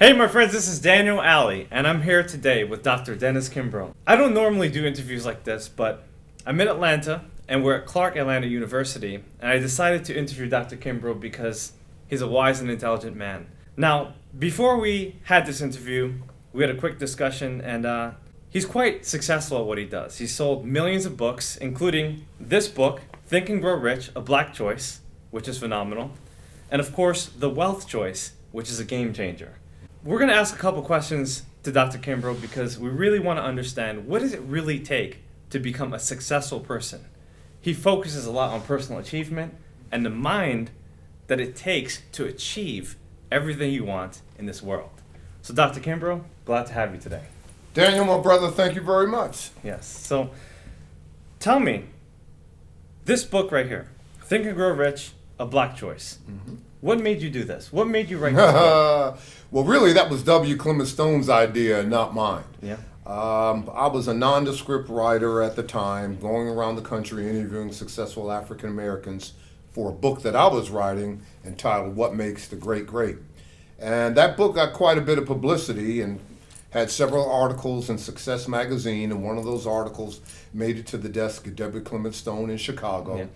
Hey my friends, this is Daniel Alley, and I'm here today with Dr. Dennis Kimbro. I don't normally do interviews like this, but I'm in Atlanta, and we're at Clark Atlanta University, and I decided to interview Dr. Kimbro because he's a wise and intelligent man. Now, before we had this interview, we had a quick discussion, and he's quite successful at what he does. He's sold millions of books, including this book, Think and Grow Rich, A Black Choice, which is phenomenal, and of course, The Wealth Choice, which is a game changer. We're going to ask a couple questions to Dr. Kimbro because we really want to understand what does it really take to become a successful person. He focuses a lot on personal achievement and the mind that it takes to achieve everything you want in this world. So Dr. Kimbro, glad to have you today. Daniel, my brother, thank you very much. Yes. So tell me, this book right here, Think and Grow Rich, A Black Choice. Mm-hmm. What made you do this? What made you write this book? Well, really, that was Clement Stone's idea, not mine. Yeah. I was a nondescript writer at the time, going around the country interviewing successful African Americans for a book that I was writing entitled What Makes the Great Great. And that book got quite a bit of publicity and had several articles in Success magazine, and one of those articles made it to the desk of W. Clement Stone in Chicago. Yeah.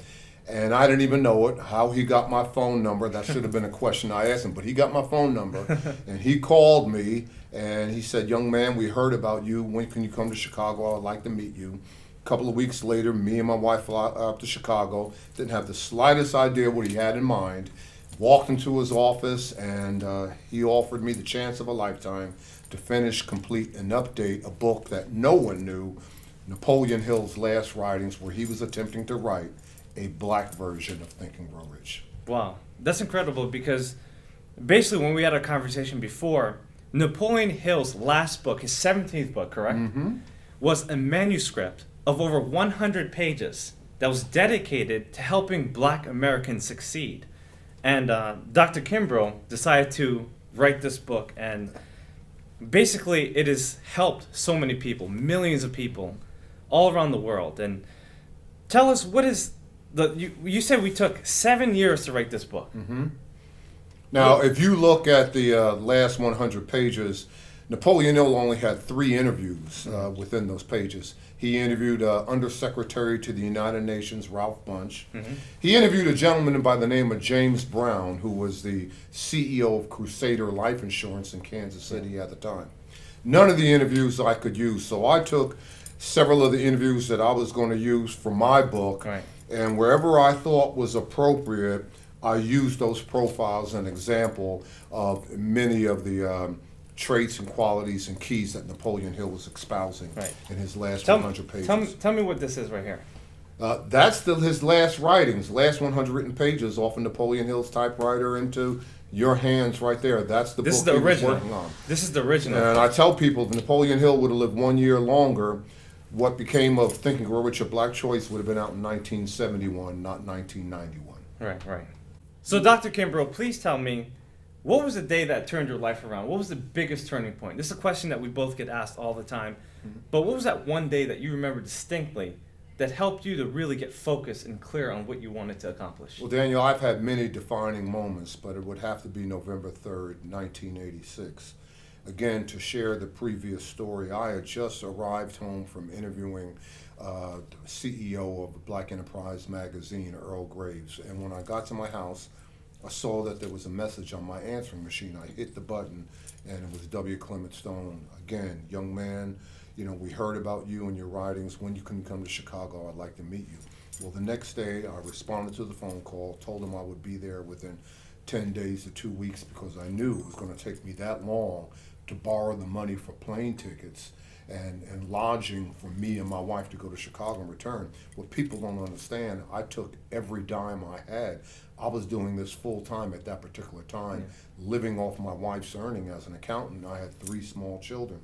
And I didn't even know it, how he got my phone number. That should have been a question I asked him, but he got my phone number, and he called me, and he said, "Young man, we heard about you. When can you come to Chicago? I'd like to meet you." A couple of weeks later, me and my wife flew up to Chicago, didn't have the slightest idea what he had in mind, walked into his office, and he offered me the chance of a lifetime to finish, complete, and update a book that no one knew, Napoleon Hill's last writings, where he was attempting to write a black version of Think and Grow Rich. Wow, that's incredible because basically when we had a conversation before, Napoleon Hill's last book, his 17th book, correct? Mm-hmm. Was a manuscript of over 100 pages that was dedicated to helping black Americans succeed. And Dr. Kimbro decided to write this book, and basically it has helped so many people, millions of people all around the world. And tell us, what is you said we took 7 years to write this book. Mm-hmm. Now, if you look at the last 100 pages, Napoleon Hill only had 3 interviews within those pages. He interviewed Undersecretary to the United Nations, Ralph Bunche. Mm-hmm. He interviewed a gentleman by the name of James Brown, who was the CEO of Crusader Life Insurance in Kansas City at the time. None of the interviews I could use, so I took several of the interviews that I was going to use for my book. Right. And wherever I thought was appropriate, I used those profiles as an example of many of the traits and qualities and keys that Napoleon Hill was espousing in his last 100 pages. Tell me what this is right here. That's his last writings, last 100 written pages off of Napoleon Hill's typewriter into your hands right there. That's the book he was working on. This is the original. And I tell people, if Napoleon Hill would have lived 1 year longer, what became of Think and Grow Rich, A Black Choice would have been out in 1971, not 1991. Right. So Dr. Kimbro, please tell me, what was the day that turned your life around? What was the biggest turning point? This is a question that we both get asked all the time. Mm-hmm. But what was that one day that you remember distinctly that helped you to really get focused and clear on what you wanted to accomplish? Well, Daniel, I've had many defining moments, but it would have to be November 3rd, 1986. Again, to share the previous story, I had just arrived home from interviewing the CEO of Black Enterprise magazine, Earl Graves, and when I got to my house, I saw that there was a message on my answering machine. I hit the button, and it was W. Clement Stone. Again, young man, we heard about you and your writings. When you can come to Chicago, I'd like to meet you. Well, the next day, I responded to the phone call, told him I would be there within 10 days to 2 weeks because I knew it was going to take me that long to borrow the money for plane tickets and lodging for me and my wife to go to Chicago and return. What people don't understand, I took every dime I had. I was doing this full time at that particular time, living off my wife's earning as an accountant. I had 3 small children.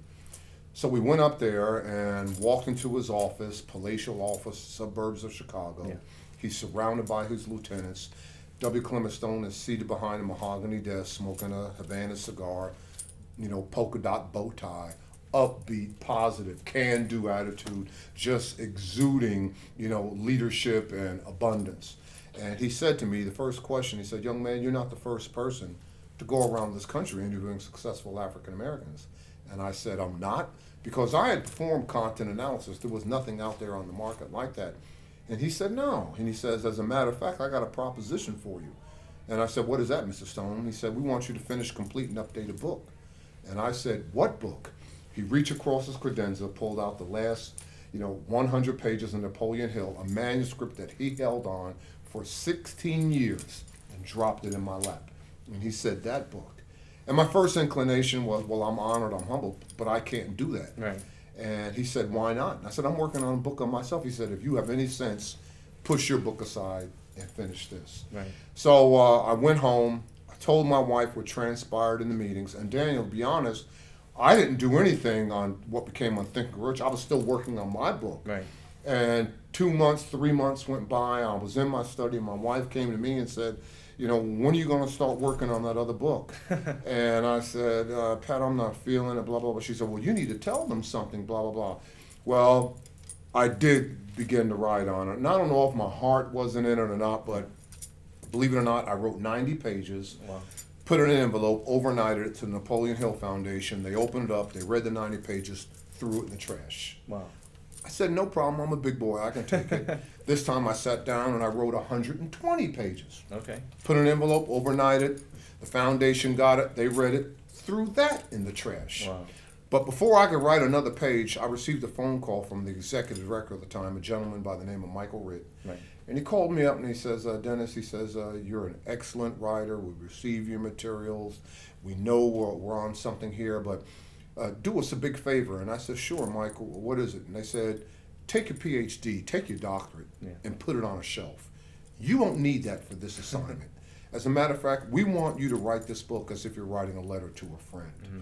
So we went up there and walked into his office, palatial office, suburbs of Chicago. Yeah. He's surrounded by his lieutenants. W. Clement Stone is seated behind a mahogany desk, smoking a Havana cigar, polka dot bow tie, upbeat, positive, can-do attitude, just exuding, leadership and abundance. And he said to me, the first question, he said, "Young man, you're not the first person to go around this country interviewing successful African Americans. And I said, I'm not, because I had performed content analysis. There was nothing out there on the market like that. And he said, no. And he says, as a matter of fact, I got a proposition for you. And I said, what is that, Mr. Stone? He said, we want you to finish, complete, and update a book. And I said, what book? He reached across his credenza, pulled out the last 100 pages of Napoleon Hill, a manuscript that he held on for 16 years, and dropped it in my lap. And he said, that book. And my first inclination was, well, I'm honored, I'm humbled, but I can't do that. Right. And he said, why not? And I said, I'm working on a book on myself. He said, if you have any sense, push your book aside and finish this. Right. So I went home. I told my wife what transpired in the meetings. And Daniel, to be honest, I didn't do anything on what became on Think and Grow Rich. I was still working on my book. Right. And 2 months, 3 months went by. I was in my study. My wife came to me and said, when are you going to start working on that other book? And I said, Pat, I'm not feeling it, blah, blah, blah. She said, well, you need to tell them something, blah, blah, blah. Well, I did begin to write on it. And I don't know if my heart wasn't in it or not, but believe it or not, I wrote 90 pages, Wow. put it in an envelope, overnighted it to the Napoleon Hill Foundation. They opened it up, they read the 90 pages, threw it in the trash. Wow. I said, no problem, I'm a big boy, I can take it. This time I sat down and I wrote 120 pages. Okay. Put an envelope, overnight it, the foundation got it, they read it, threw that in the trash. Wow. But before I could write another page, I received a phone call from the executive director at the time, a gentleman by the name of Michael Ritt. Right. And he called me up and he says, Dennis, he says, you're an excellent writer, we receive your materials, we know we're on something here, but do us a big favor. And I said, sure, Michael, what is it? And they said, take your PhD, take your doctorate, and put it on a shelf. You won't need that for this assignment. As a matter of fact, we want you to write this book as if you're writing a letter to a friend. Mm-hmm.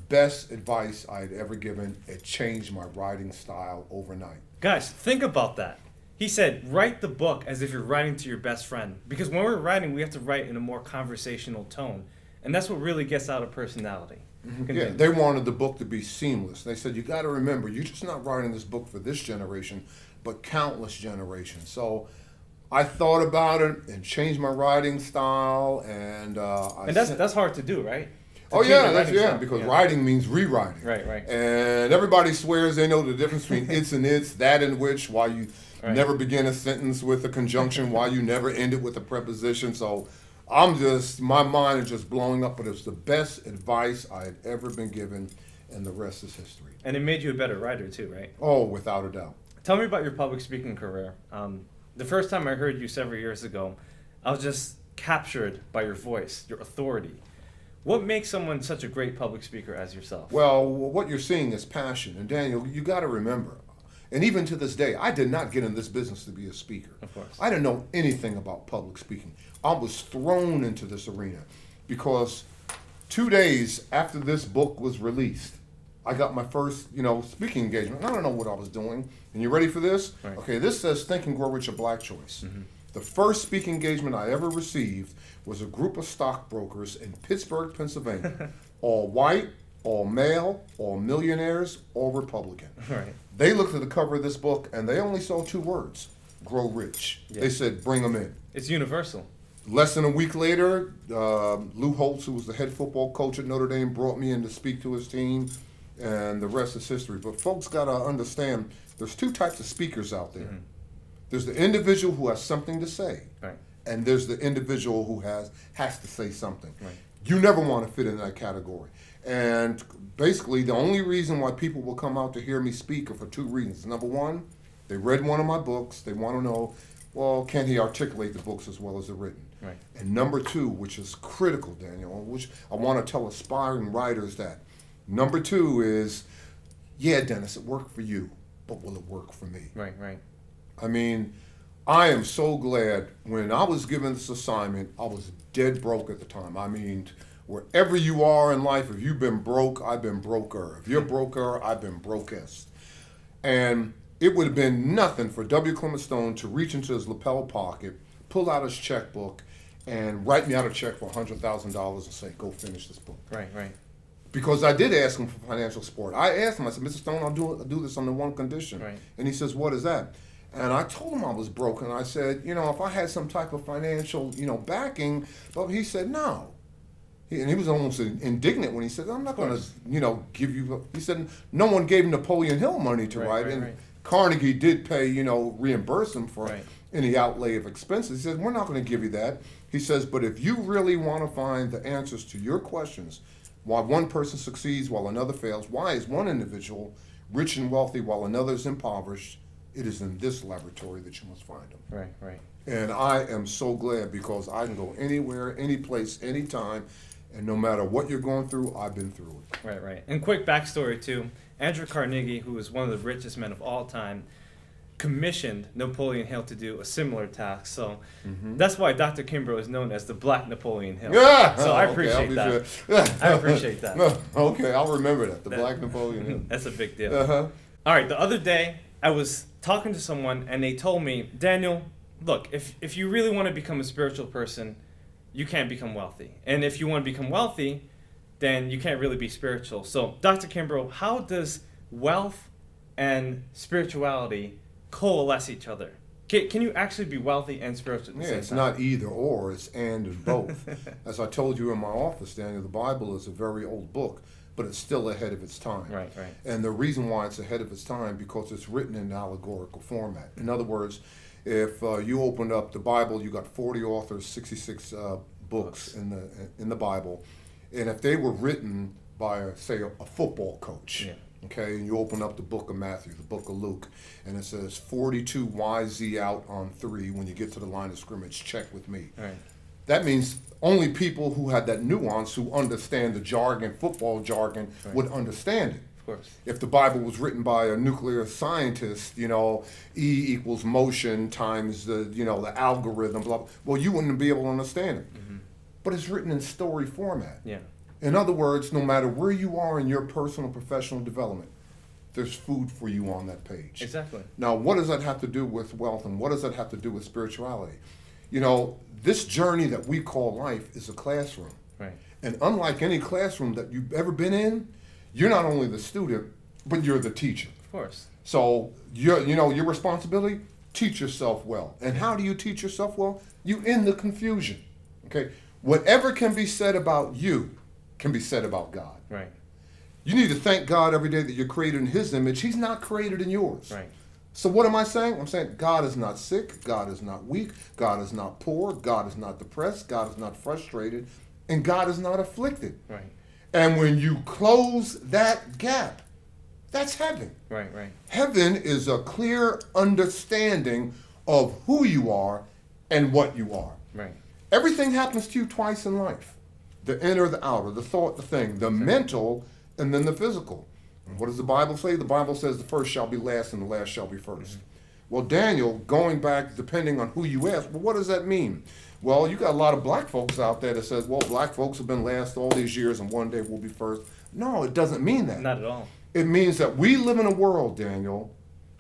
Best advice I had ever given. It changed my writing style overnight. Guys, think about that. He said, write the book as if you're writing to your best friend. Because when we're writing, we have to write in a more conversational tone. And that's what really gets out a personality. Mm-hmm. Yeah, they wanted the book to be seamless. They said, you got to remember, you're just not writing this book for this generation, but countless generations. So I thought about it and changed my writing style. And that's hard to do, right? Because writing means rewriting. Right. And everybody swears they know the difference between it's and it's, that and which, why you never begin a sentence with a conjunction, why you never end it with a preposition. So my mind is just blowing up, but it's the best advice I had ever been given, and the rest is history. And it made you a better writer too, right? Oh, without a doubt. Tell me about your public speaking career. The first time I heard you several years ago, I was just captured by your voice, your authority. What makes someone such a great public speaker as yourself? Well, what you're seeing is passion. And Daniel, you got to remember, and even to this day, I did not get in this business to be a speaker. Of course. I didn't know anything about public speaking. I was thrown into this arena because 2 days after this book was released, I got my first, speaking engagement. I don't know what I was doing. And you ready for this? Right. Okay, this says Think and Grow Rich, a Black Choice. Mm-hmm. The first speaking engagement I ever received was a group of stockbrokers in Pittsburgh, Pennsylvania, all white, all male, all millionaires, all Republican. Right. They looked at the cover of this book and they only saw 2 words, grow rich. Yeah. They said, bring them in. It's universal. Less than a week later, Lou Holtz, who was the head football coach at Notre Dame, brought me in to speak to his team, and the rest is history. But folks got to understand, there's 2 types of speakers out there. Mm-hmm. There's the individual who has something to say, right, and there's the individual who has to say something. Right. You never want to fit in that category. And basically, the only reason why people will come out to hear me speak are for 2 reasons. Number one, they read one of my books. They want to know, well, can he articulate the books as well as they're written? Right. And number 2, which is critical, Daniel, which I want to tell aspiring writers that, number 2 is, yeah, Dennis, it worked for you, but will it work for me? Right. I mean, I am so glad when I was given this assignment, I was dead broke at the time. I mean, wherever you are in life, if you've been broke, I've been broker. If you're broker, I've been brokest. And it would have been nothing for W. Clement Stone to reach into his lapel pocket, pull out his checkbook, and write me out a check for $100,000 and say, go finish this book. Right. Because I did ask him for financial support. I asked him, I said, Mr. Stone, I'll do this under one condition. Right. And he says, what is that? And I told him I was broken. I said, if I had some type of financial, backing, but he said, no. And he was almost indignant when he said, I'm not going to, course. give you, he said, no one gave Napoleon Hill money to write. And Carnegie did pay, reimburse him for any outlay of expenses. He said, we're not going to give you that. He says, but if you really want to find the answers to your questions, why one person succeeds while another fails, why is one individual rich and wealthy while another is impoverished, it is in this laboratory that you must find them. Right. And I am so glad because I can go anywhere, any place, anytime, and no matter what you're going through, I've been through it. Right. And quick backstory too. Andrew Carnegie, who was one of the richest men of all time, commissioned Napoleon Hill to do a similar task. So that's why Dr. Kimbro is known as the Black Napoleon Hill. Yeah. So I appreciate that. I appreciate that. Okay, I'll remember that. The Black Napoleon Hill. That's a big deal. Uh-huh. All right, the other day I was talking to someone and they told me, Daniel, look, if you really want to become a spiritual person, you can't become wealthy. And if you want to become wealthy, then you can't really be spiritual. So, Dr. Kimbro, how does wealth and spirituality coalesce each other? Can you actually be wealthy and spiritual at the same It's time? not either or, it's and both. As I told you in my office, Daniel, the Bible is a very old book, but it's still ahead of its time. Right. And the reason why it's ahead of its time, because it's written in allegorical format. In other words, if you opened up the Bible, you got 40 authors, 66 books in the Bible, and if they were written by, say, a football coach, okay, and you open up the book of Matthew, the book of Luke, and it says 42 YZ out on 3. When you get to the line of scrimmage, check with me. Right. That means only people who had that nuance, who understand the jargon, football jargon, would understand it. Of course. If the Bible was written by a nuclear scientist, E equals motion times the algorithm, blah, blah, well, you wouldn't be able to understand it. But it's written in story format. Yeah. In other words, no matter where you are in your personal professional development, there's food for you on that page. Exactly. Now, what does that have to do with wealth, and what does that have to do with spirituality? This journey that we call life is a classroom. Right. And unlike any classroom that you've ever been in, you're not only the student, but you're the teacher. Of course. So, your responsibility, teach yourself well. And how do you teach yourself well? You end the confusion. Okay? Whatever can be said about you can be said about God. Right. You need to thank God every day that you're created in His image. He's not created in yours. Right. So what am I saying? I'm saying God is not sick. God is not weak. God is not poor. God is not depressed. God is not frustrated. And God is not afflicted. Right. And when you close that gap, that's heaven. Right. Heaven is a clear understanding of who you are and what you are. Right. Everything happens to you twice in life. The inner, the outer, the thought, the thing, the mental, and then the physical. And what does the Bible say? The Bible says the first shall be last and the last shall be first. Well, Daniel, going back, depending on who you ask, well, what does that mean? Well, you got a lot of black folks out there that says, well, black folks have been last all these years and one day we'll be first. No, it doesn't mean that. Not at all. It means that we live in a world, Daniel,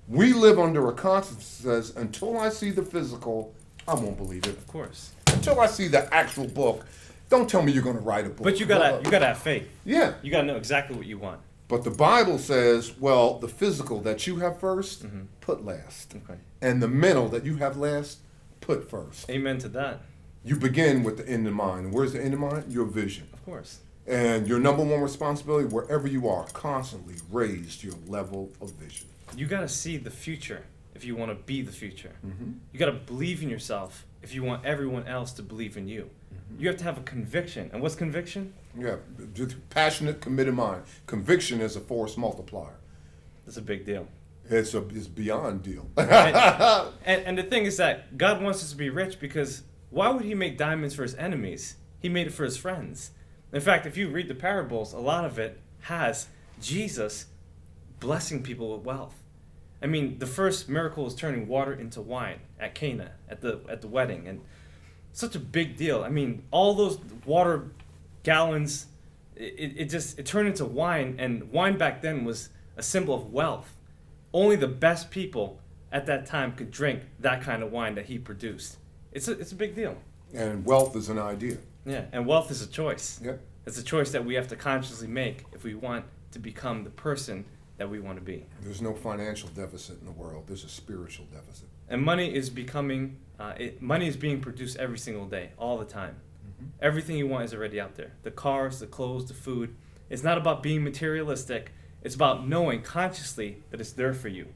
we live under a concept that says, until I see the physical, I won't believe it. Of course. Until I see the actual book, don't tell me you're going to write a book. But you gotta have faith. Yeah. You gotta know exactly what you want. But the Bible says, well, the physical that you have first, put last. Okay. And the mental that you have last, put first. Amen to that. You begin with the end in mind. And where's the end in mind? Your vision. Of course. And your number one responsibility, wherever you are, constantly raise your level of vision. You gotta see the future if you want to be the future. You gotta believe in yourself if you want everyone else to believe in you. You have to have a conviction. And what's conviction? Yeah, just passionate, committed mind. Conviction is a force multiplier. That's a big deal. It's beyond deal. And the thing is that God wants us to be rich because why would He make diamonds for His enemies? He made it for His friends. In fact, if you read the parables, a lot of it has Jesus blessing people with wealth. I mean, the first miracle is turning water into wine at Cana, at the wedding, and such a big deal. I mean, all those water gallons, it turned into wine, and wine back then was a symbol of wealth. Only the best people at that time could drink that kind of wine that He produced. It's a big deal. And wealth is an idea. Yeah, and wealth is a choice. Yep. It's a choice that we have to consciously make if we want to become the person that we want to be. There's no financial deficit in the world. There's a spiritual deficit. And money is becoming, money is being produced every single day, all the time. Everything you want is already out there. The cars, the clothes, the food. It's not about being materialistic. It's about knowing consciously that it's there for you.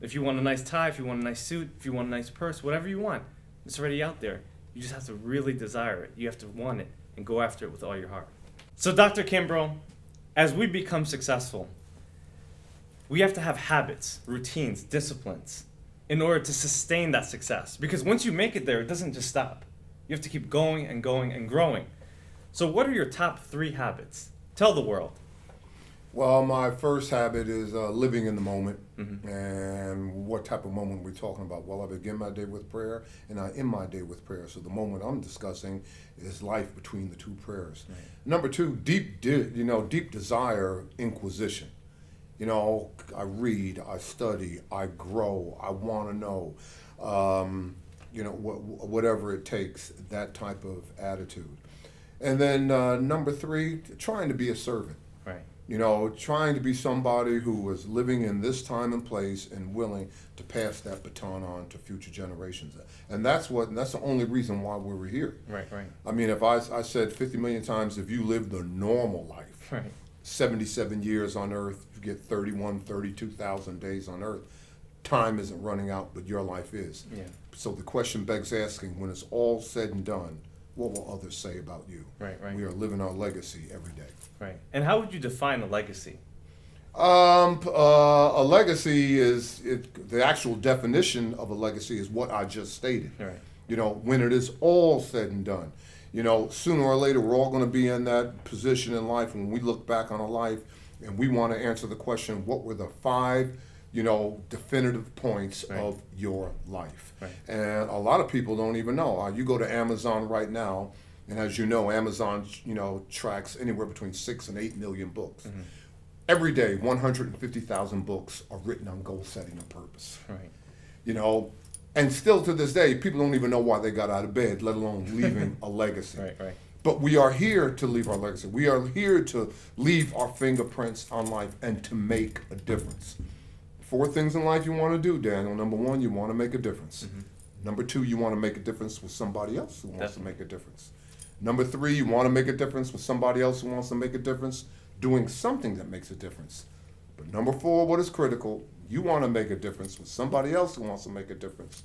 If you want a nice tie, if you want a nice suit, if you want a nice purse, whatever you want, it's already out there. You just have to really desire it. You have to want it and go after it with all your heart. So Dr. Kimbro, as we become successful, we have to have habits, routines, disciplines in order to sustain that success. Because once you make it there, it doesn't just stop. You have to keep going and going and growing. So what are your top 3 habits? Tell the world. Well, my first habit is living in the moment. And what type of moment we're talking about? Well, I begin my day with prayer, and I end my day with prayer. So the moment I'm discussing is life between the 2 prayers. Right. Number 2, deep desire, inquisition. I read, I study, I grow, I want to know. Whatever it takes, that type of attitude. And then number 3, trying to be a servant. Right. Trying to be somebody who is living in this time and place and willing to pass that baton on to future generations. And that's the only reason why we were here. Right. I mean, if I said 50 million times, if you lived a normal life, right, 77 years on earth, you get 32,000 days on earth. Time isn't running out, but your life is. Yeah. So the question begs asking, when it's all said and done, what will others say about you? Right. We are living our legacy every day. Right. And how would you define a legacy? A legacy is the actual definition of a legacy is what I just stated. Right. When it is all said and done. Sooner or later we're all going to be in that position in life when we look back on our life and we want to answer the question, what were the 5 definitive points right, of your life? Right. And a lot of people don't even know. You go to Amazon right now, and as you know, Amazon, tracks anywhere between 6 and 8 million books. Every day, 150,000 books are written on goal setting and purpose. Right. And still to this day, people don't even know why they got out of bed, let alone leaving a legacy. Right. But we are here to leave our legacy. We are here to leave our fingerprints on life and to make a difference. 4 things in life you want to do, Daniel. Number 1, you want to make a difference. Number 2, you want to make a difference with somebody else who wants to make a difference. Number 3, you want to make a difference with somebody else who wants to make a difference, doing something that makes a difference. But number 4, what is critical, you want to make a difference with somebody else who wants to make a difference,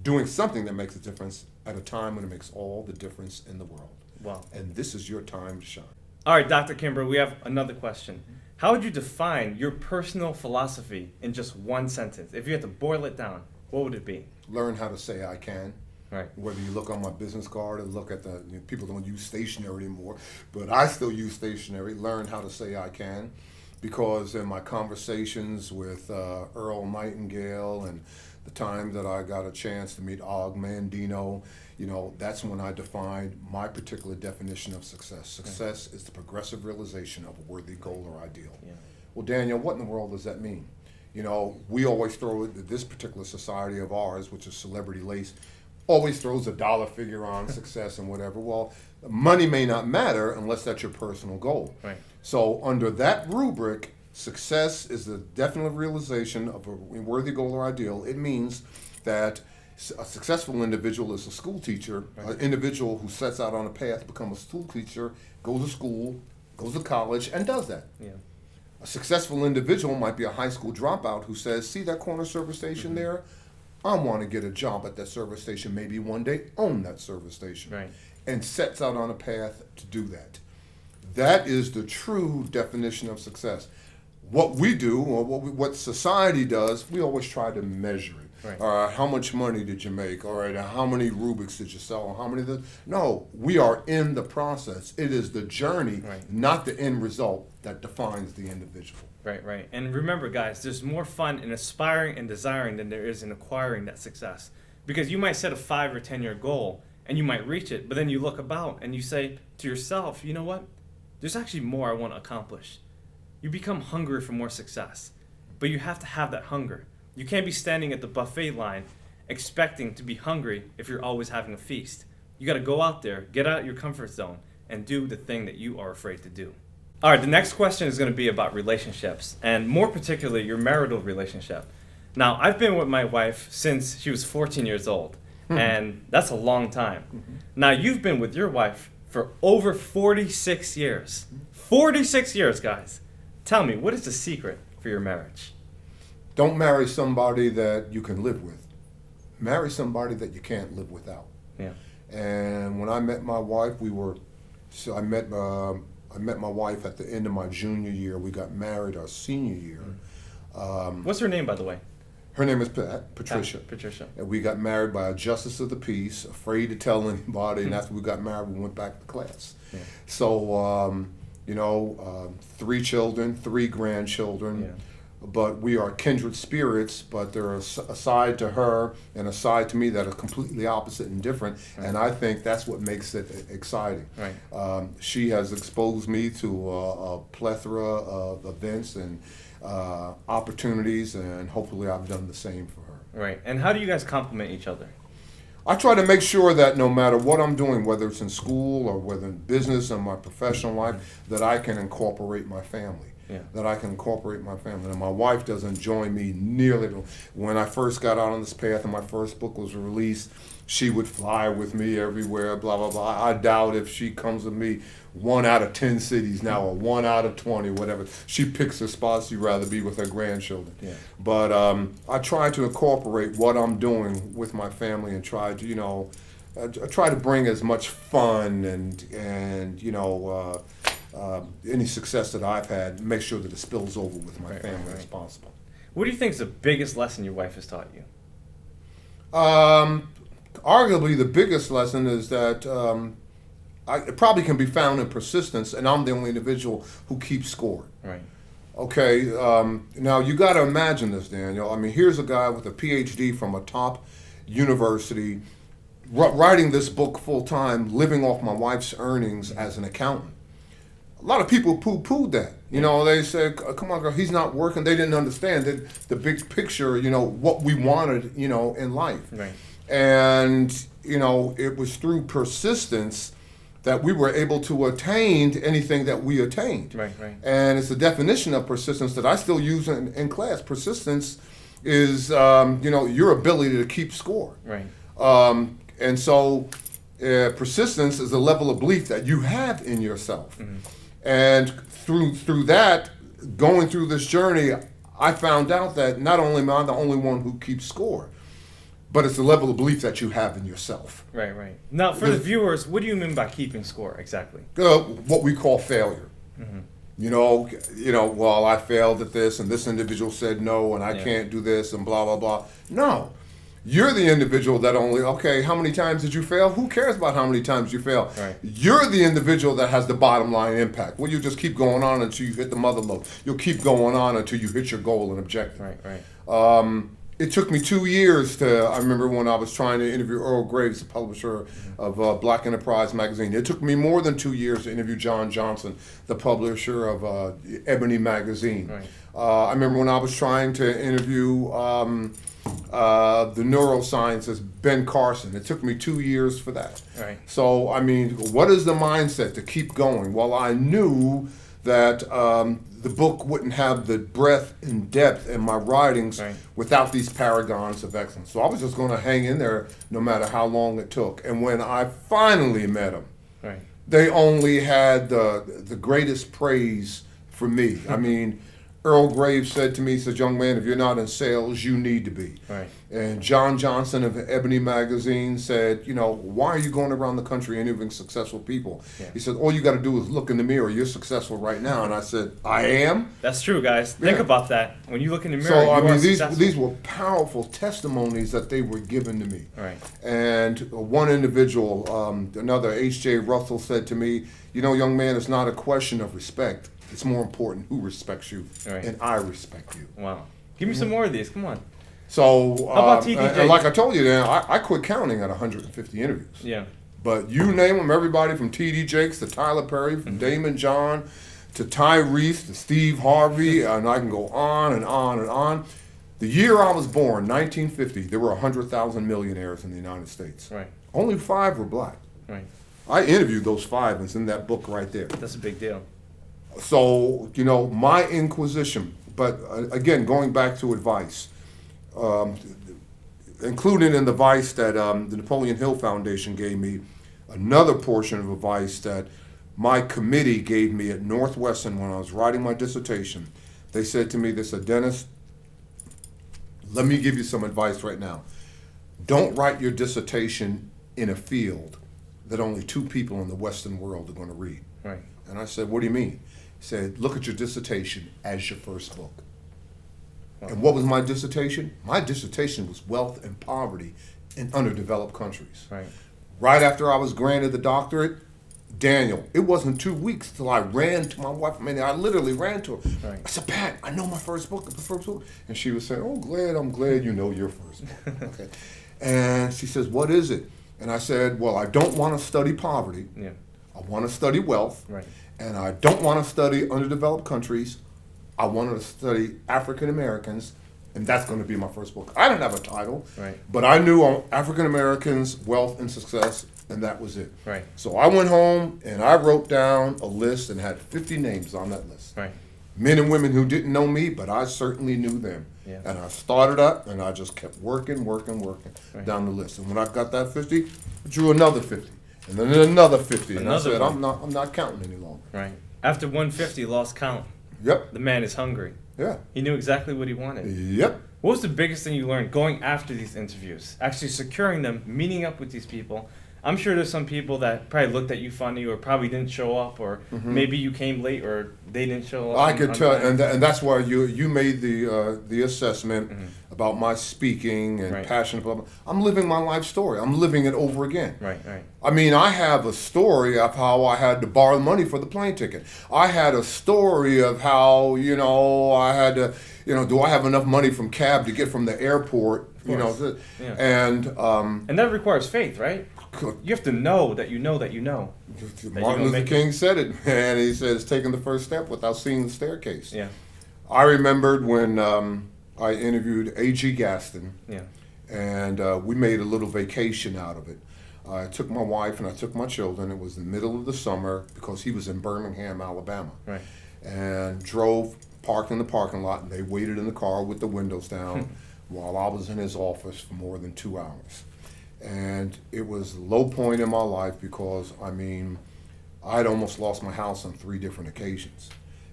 doing something that makes a difference at a time when it makes all the difference in the world. Wow. And this is your time to shine. All right, Dr. Kimbro, we have another question. How would you define your personal philosophy in just 1 sentence? If you had to boil it down, what would it be? Learn how to say I can. Right. Whether you look on my business card or look at people don't use stationery anymore, but I still use stationery. Learn how to say I can, because in my conversations with Earl Nightingale and the time that I got a chance to meet Og Mandino, that's when I defined my particular definition of success. Success is the progressive realization of a worthy goal or ideal. Yeah. Well, Daniel, what in the world does that mean? We always throw this particular society of ours, which is celebrity laced, always throws a dollar figure on success and whatever. Well, money may not matter unless that's your personal goal. Right. So under that rubric, success is the definite realization of a worthy goal or ideal. It means that a successful individual is a school teacher, an individual who sets out on a path to become a school teacher, goes to school, goes to college, and does that. Yeah. A successful individual might be a high school dropout who says, see that corner service station there? I want to get a job at that service station, maybe one day own that service station. Right. And sets out on a path to do that. That is the true definition of success. What we do, or what society does, we always try to measure it. Right. How much money did you make? All right, how many Rubiks did you sell? How many? No, we are in the process. It is the journey, not the end result, that defines the individual. Right. And remember, guys, there's more fun in aspiring and desiring than there is in acquiring that success. Because you might set a 5 or 10-year goal, and you might reach it, but then you look about and you say to yourself, you know what? There's actually more I want to accomplish. You become hungry for more success, but you have to have that hunger. You can't be standing at the buffet line expecting to be hungry if you're always having a feast. You got to go out there, get out of your comfort zone, and do the thing that you are afraid to do. All right, the next question is going to be about relationships, and more particularly your marital relationship. Now, I've been with my wife since she was 14 years old, and that's a long time. Now, you've been with your wife for over 46 years. 46 years, guys. Tell me, what is the secret for your marriage? Don't marry somebody that you can live with. Marry somebody that you can't live without. Yeah. And when I met my wife, I met my wife at the end of my junior year. We got married our senior year. What's her name, by the way? Her name is Patricia. Patricia. And we got married by a justice of the peace, afraid to tell anybody, and after we got married, we went back to class. Yeah. So, 3 children, 3 grandchildren. Yeah. But we are kindred spirits, but there's a side to her and a side to me that are completely opposite and different, and I think that's what makes it exciting. Right. She has exposed me to a plethora of events and opportunities, and hopefully I've done the same for her. Right. And how do you guys complement each other? I try to make sure that no matter what I'm doing, whether it's in school or whether in business or my professional life, that I can incorporate my family. Yeah. That I can incorporate my family. And my wife doesn't join me nearly. When I first got out on this path and my first book was released, she would fly with me everywhere, blah, blah, blah. I doubt if she comes with me 1 out of 10 cities now or 1 out of 20, whatever. She picks her spots she'd rather be with her grandchildren. Yeah. But I try to incorporate what I'm doing with my family and try to, I try to bring as much fun and any success that I've had, make sure that it spills over with my family as possible. What do you think is the biggest lesson your wife has taught you? Arguably, the biggest lesson is that it probably can be found in persistence, and I'm the only individual who keeps score. Right. Okay, now you got to imagine this, Daniel. I mean, here's a guy with a PhD from a top university, writing this book full time, living off my wife's earnings as an accountant. A lot of people poo-pooed that. They said, come on, girl, he's not working. They didn't understand the big picture, what we wanted, in life. Right. And, it was through persistence that we were able to attain anything that we attained. Right. And it's the definition of persistence that I still use in class. Persistence is, your ability to keep score. Right. And so persistence is a level of belief that you have in yourself. Mm-hmm. And through that, going through this journey, I found out that not only am I the only one who keeps score, but it's the level of belief that you have in yourself. Right. Now, for the viewers, what do you mean by keeping score exactly? What we call failure. Mm-hmm. Well, I failed at this, and this individual said no, and I can't do this, and blah, blah, blah. No. You're the individual that how many times did you fail? Who cares about how many times you fail? Right. You're the individual that has the bottom line impact. Well, you just keep going on until you hit the mother lode. You'll keep going on until you hit your goal and objective. Right. It took me 2 years I remember when I was trying to interview Earl Graves, the publisher of Black Enterprise magazine. It took me more than 2 years to interview John Johnson, the publisher of Ebony magazine. Right. I remember when I was trying to interview the neuroscientist Ben Carson. It took me 2 years for that. Right. So, what is the mindset to keep going? Well, I knew that the book wouldn't have the breadth and depth in my writings without these paragons of excellence. So I was just going to hang in there no matter how long it took. And when I finally met them, they only had the greatest praise for me. Earl Graves said to me, he said, young man, if you're not in sales, you need to be. Right. And John Johnson of Ebony magazine said, why are you going around the country interviewing successful people? Yeah. He said, all you got to do is look in the mirror. You're successful right now. And I said, I am? That's true, guys. Think about that. When you look in the mirror, these were powerful testimonies that they were given to me. Right. And one individual, another H.J. Russell said to me, young man, it's not a question of respect. It's more important who respects you, and I respect you. Wow. Give me some more of these. Come on. So, how about TD like I told you, I quit counting at 150 interviews. Yeah. But you name them, everybody from T.D. Jakes to Tyler Perry, from Damon John to Tyrese to Steve Harvey, and I can go on and on and on. The year I was born, 1950, there were 100,000 millionaires in the United States. Right. Only 5 were black. Right. I interviewed those 5, and it's in that book right there. That's a big deal. So, my inquisition, but again, going back to advice, included in the advice that the Napoleon Hill Foundation gave me, Another portion of advice that my committee gave me at Northwestern when I was writing my dissertation, they said to me, they said, Dennis, let me give you some advice right now. Don't write your dissertation in a field that only 2 people in the Western world are going to read. Right. And I said, what do you mean? He said, look at your dissertation as your first book. And what was my dissertation? My dissertation was wealth and poverty in underdeveloped countries. Right. Right after I was granted the doctorate, Daniel, it wasn't 2 weeks till I ran to my wife. I mean, I literally ran to her. Right. I said, Pat, I know my first book, the first book. And she was saying, oh, I'm glad you know your first book. Okay. And she says, what is it? And I said, well, I don't want to study poverty. Yeah. I want to study wealth. Right. And I don't want to study underdeveloped countries. I wanted to study African Americans, and that's going to be my first book. I didn't have a title, Right. but I knew on African Americans, wealth, and success, and that was it. Right. So I went home and I wrote down a list and had 50 names on that list. Right. Men and women who didn't know me, but I certainly knew them. Yeah. And I started up, and I just kept working Right. down the list. And when I got that 50, I drew another 50, and then another 50. And I Another said, one. I'm not counting any longer. Right. After 150, lost count. Yep. The man is hungry. Yeah. He knew exactly what he wanted. Yep. What was the biggest thing you learned going after these interviews? Actually securing them, meeting up with these people. I'm sure there's some people that probably looked at you funny or probably didn't show up, or maybe you came late or they didn't show up. I could tell, time. and that's why you made the assessment about my speaking and Right. passion. Blah, blah. I'm living my life story. I'm living it over again. Right, right. I mean, I have a story of how I had to borrow money for the plane ticket. I had a story of how, I had to, do I have enough money from cab to get from the airport, course. Yeah. and And that requires faith, right? You have to know that you know that you know. Martin Luther King said it, man. He says, taking the first step without seeing the staircase. Yeah. I remembered when I interviewed A.G. Gaston, Yeah. and we made a little vacation out of it. I took my wife and I took my children. It was the middle of the summer because he was in Birmingham, Alabama. Right. And parked in the parking lot, and they waited in the car with the windows down while I was in his office for more than 2 hours. And it was a low point in my life because, I'd almost lost my house on 3 different occasions.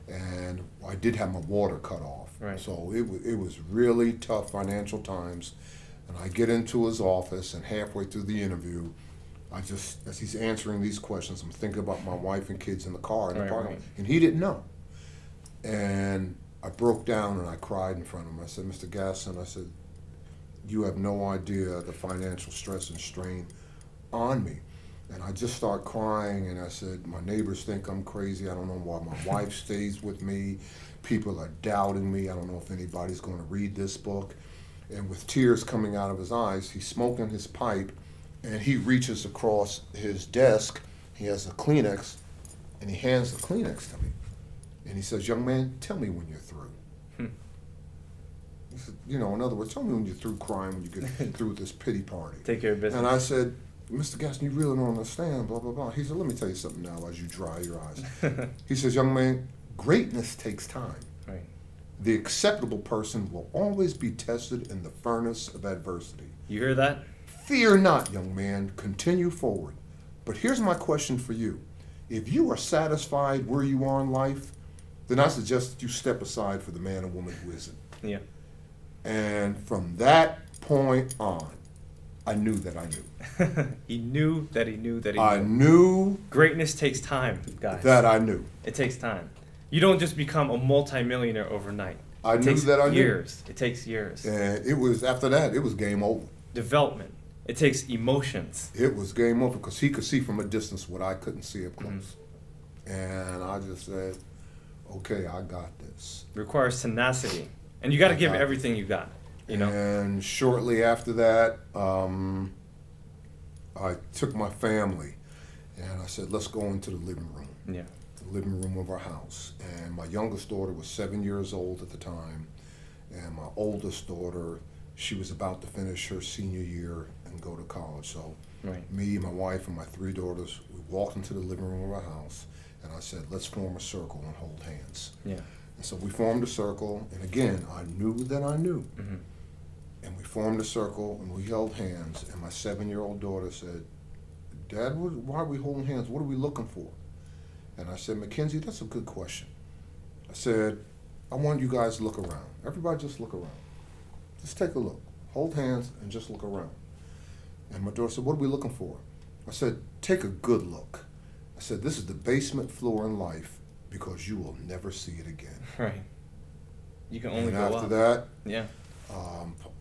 And I did have my water cut off. Right. So it was really tough financial times. And I get into his office, and halfway through the interview, as he's answering these questions, I'm thinking about my wife and kids in the car in the Right, parking right. lot. And he didn't know. And I broke down and I cried in front of him. I said, Mr. Gaston, I said, you have no idea the financial stress and strain on me. And I just start crying, and I said, my neighbors think I'm crazy. I don't know why my wife stays with me. People are doubting me. I don't know if anybody's going to read this book. And with tears coming out of his eyes, he's smoking his pipe, and he reaches across his desk. He has a Kleenex, and he hands the Kleenex to me. And he says, young man, tell me when you're through. He said, in other words, tell me when you're through crying, when you get through this pity party. Take care of business. And I said, Mr. Gaston, you really don't understand, blah, blah, blah. He said, let me tell you something now as you dry your eyes. He says, young man, greatness takes time. Right. The acceptable person will always be tested in the furnace of adversity. You hear that? Fear not, young man, continue forward. But here's my question for you. If you are satisfied where you are in life, then I suggest that you step aside for the man or woman who isn't. Yeah. And from that point on, I knew that I knew. He knew that he knew that he I knew. knew Greatness takes time, guys. that I knew. It takes time. You don't just become a multi-millionaire overnight. I It knew takes that I knew. years. It takes years. And it was, after that, it was game over. Development. It takes emotions. It was game over because he could see from a distance what I couldn't see up close. And I just said, okay, I got this. Requires tenacity. And you got to give got everything you got. And shortly after that, I took my family and I said, let's go into the living room. Yeah. The living room of our house. And my youngest daughter was 7 years old at the time. And my oldest daughter, she was about to finish her senior year and go to college. So Right. me, my wife, and my 3 daughters, we walked into the living room of our house. And I said, let's form a circle and hold hands. Yeah. And so we formed a circle. And again, I knew that I knew. Mm-hmm. And we formed a circle and we held hands. And my 7-year-old daughter said, Dad, why are we holding hands? What are we looking for? And I said, Mackenzie, that's a good question. I said, I want you guys to look around. Everybody just look around. Just take a look. Hold hands and just look around. And my daughter said, what are we looking for? I said, take a good look. I said, this is the basement floor in life because you will never see it again. Right. You can only and go after up. that, Yeah.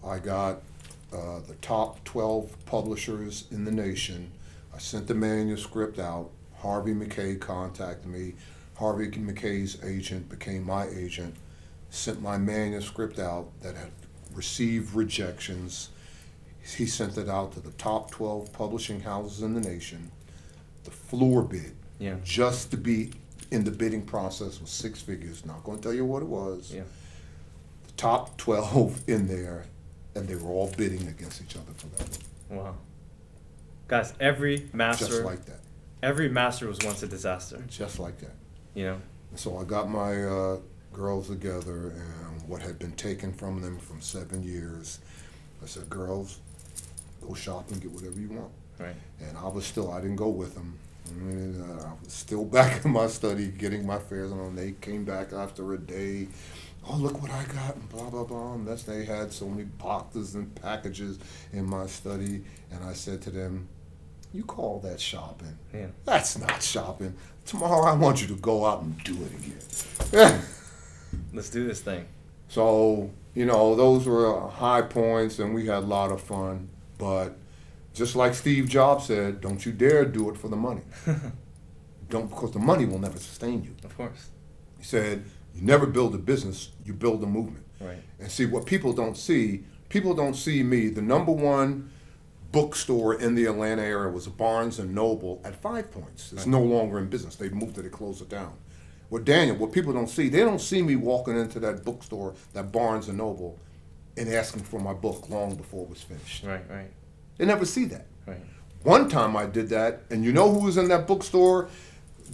I got the top 12 publishers in the nation. I sent the manuscript out. Harvey McKay contacted me. Harvey McKay's agent became my agent. Sent my manuscript out that had received rejections. He sent it out to the top 12 publishing houses in the nation. The floor bid, just to be in the bidding process, was 6 figures. Not going to tell you what it was. Yeah. The top 12 in there, and they were all bidding against each other for that one. Wow. Guys, every master. Just like that. Every master was once a disaster. Just like that. You know. So I got my girls together, and what had been taken from them from 7 years, I said, girls, go shop and get whatever you want. Right. And I didn't go with them. I was still back in my study getting my fares on. They came back after a day. Oh, look what I got, and blah, blah, blah. And that's, they had so many boxes and packages in my study. And I said to them, you call that shopping. Yeah. That's not shopping. Tomorrow I want you to go out and do it again. Let's do this thing. So, those were high points, and we had a lot of fun. But just like Steve Jobs said, don't you dare do it for the money. Because the money will never sustain you. Of course. He said, you never build a business, you build a movement. Right. And see, what people don't see me, the number one bookstore in the Atlanta area was a Barnes & Noble at 5 Points. It's no longer in business. They moved it, they closed it down. Well, Daniel, what people don't see, they don't see me walking into that bookstore, that Barnes & Noble, and asking for my book long before it was finished. Right, right. They never see that. Right. One time I did that, and you know who was in that bookstore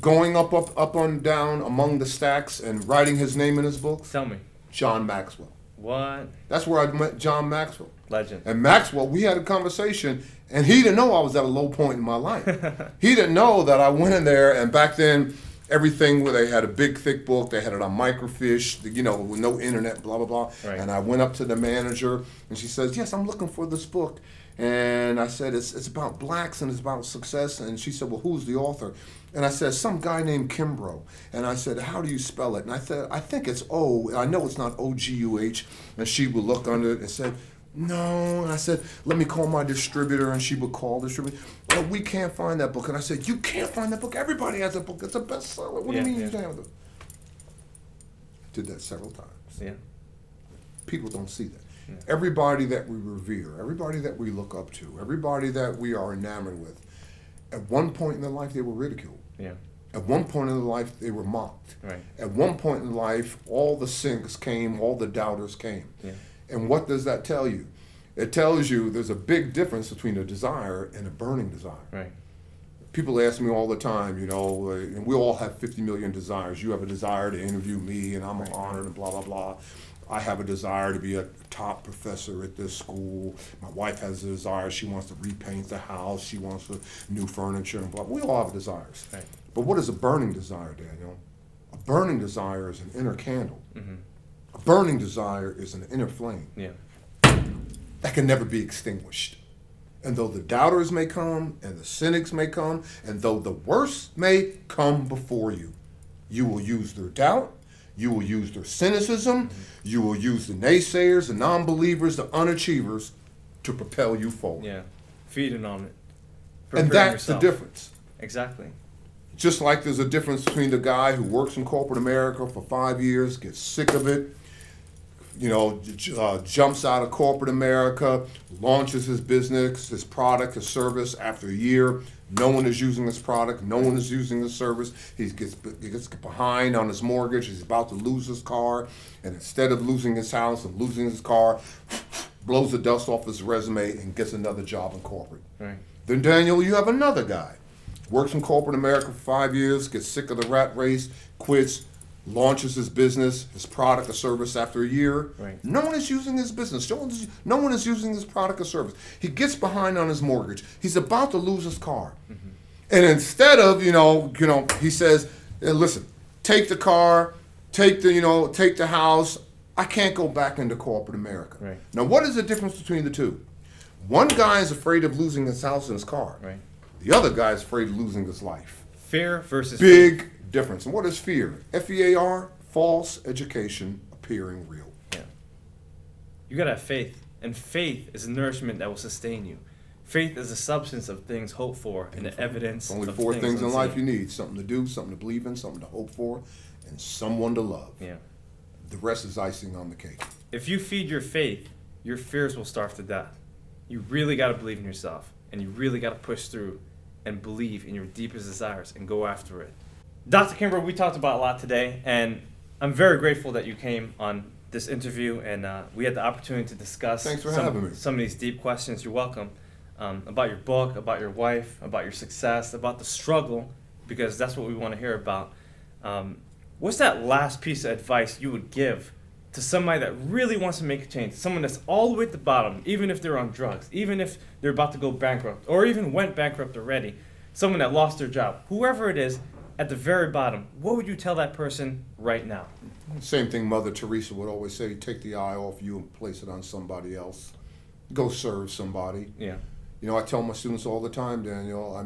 going up and down among the stacks and writing his name in his books? Tell me. John Maxwell. What? That's where I met John Maxwell. Legend. And Maxwell, we had a conversation, and he didn't know I was at a low point in my life. He didn't know that I went in there, and back then, everything where they had a big, thick book, they had it on microfiche, with no internet, blah, blah, blah. Right. And I went up to the manager, and she says, yes, I'm looking for this book. And I said, it's about blacks and it's about success. And she said, well, who's the author? And I said, some guy named Kimbro. And I said, how do you spell it? And I said, I think it's O. I know it's not O-G-U-H. And she would look under it and said, no. And I said, let me call my distributor. And she would call the distributor. Well, we can't find that book. And I said, you can't find that book. Everybody has that book. It's a bestseller. What do you mean you can't have it? Did that several times. Yeah. People don't see that. Yeah. Everybody that we revere, everybody that we look up to, everybody that we are enamored with, at one point in their life they were ridiculed. Yeah. At one point in their life they were mocked. Right. At one point in life all the cynics came, all the doubters came. Yeah. And what does that tell you? It tells you there's a big difference between a desire and a burning desire. Right. People ask me all the time, and we all have 50 million desires. You have a desire to interview me, and I'm honored, and blah, blah, blah. I have a desire to be a top professor at this school. My wife has a desire. She wants to repaint the house. She wants new furniture, and blah. We all have desires. Right. But what is a burning desire, Daniel? A burning desire is an inner candle. Mm-hmm. A burning desire is an inner flame. Yeah. That can never be extinguished. And though the doubters may come, and the cynics may come, and though the worst may come before you, you will use their doubt, you will use their cynicism, you will use the naysayers, the non-believers, the unachievers to propel you forward. Yeah. Feeding on it. And Preparing that's yourself. the difference. Exactly. Just like there's a difference between the guy who works in corporate America for 5 years, gets sick of it, jumps out of corporate America, launches his business, his product, his service. After a year, no one is using his product, no one is using his service. He gets behind on his mortgage. He's about to lose his car, and instead of losing his house and losing his car, blows the dust off his resume and gets another job in corporate. Right. Then Daniel, you have another guy, works in corporate America for 5 years, gets sick of the rat race, quits, launches his business, his product or service after a year. Right. No one is using his business. No one is using his product or service. He gets behind on his mortgage. He's about to lose his car. Mm-hmm. And instead of, he says, "Hey, listen, take the car, take the house. I can't go back into corporate America." Right. Now, what is the difference between the two? One guy is afraid of losing his house and his car. Right. The other guy is afraid of losing his life. Fear versus Big difference. And what is fear? F-E-A-R, false education appearing real. Yeah. You gotta have faith, and faith is a nourishment that will sustain you. Faith is a substance of things hoped for and the evidence Only of four things in unseen. life you need: something to do, something to believe in, something to hope for, and someone to love. Yeah. The rest is icing on the cake. If you feed your faith, your fears will starve to death. You really gotta believe in yourself, and you really gotta push through and believe in your deepest desires and go after it. Dr. Kimbro, we talked about a lot today, and I'm very grateful that you came on this interview, and we had the opportunity to discuss Thanks for having me. some of these deep questions. You're welcome. About your book, about your wife, about your success, about the struggle, because that's what we want to hear about. What's that last piece of advice you would give to somebody that really wants to make a change, someone that's all the way at the bottom, even if they're on drugs, even if they're about to go bankrupt, or even went bankrupt already, someone that lost their job, whoever it is, at the very bottom, what would you tell that person right now? Same thing Mother Teresa would always say: take the eye off you and place it on somebody else. Go serve somebody. Yeah. I tell my students all the time, Daniel,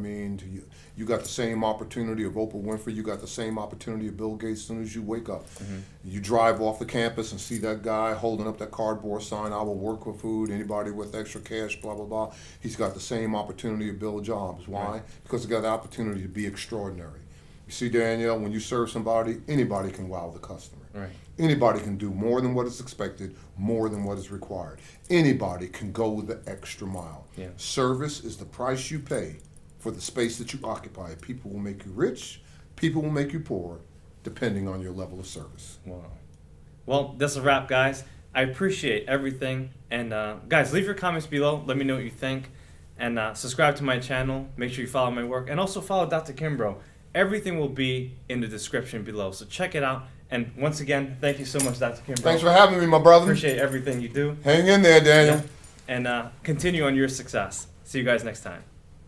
you got the same opportunity of Oprah Winfrey, you got the same opportunity of Bill Gates as soon as you wake up. Mm-hmm. You drive off the campus and see that guy holding up that cardboard sign, "I will work for food, anybody with extra cash, blah, blah, blah." He's got the same opportunity of Bill Jobs. Why? Right. Because he got the opportunity to be extraordinary. You see, Danielle, when you serve somebody, anybody can wow the customer. Right. Anybody can do more than what is expected, more than what is required. Anybody can go the extra mile. Yeah. Service is the price you pay for the space that you occupy. People will make you rich, people will make you poor, depending on your level of service. Wow. Well, that's a wrap, guys. I appreciate everything. And guys, leave your comments below. Let me know what you think. And subscribe to my channel. Make sure you follow my work. And also follow Dr. Kimbro. Everything will be in the description below. So check it out. And once again, thank you so much, Dr. Kimbro. Thanks for having me, my brother. Appreciate everything you do. Hang in there, Daniel. Yeah. And continue on your success. See you guys next time.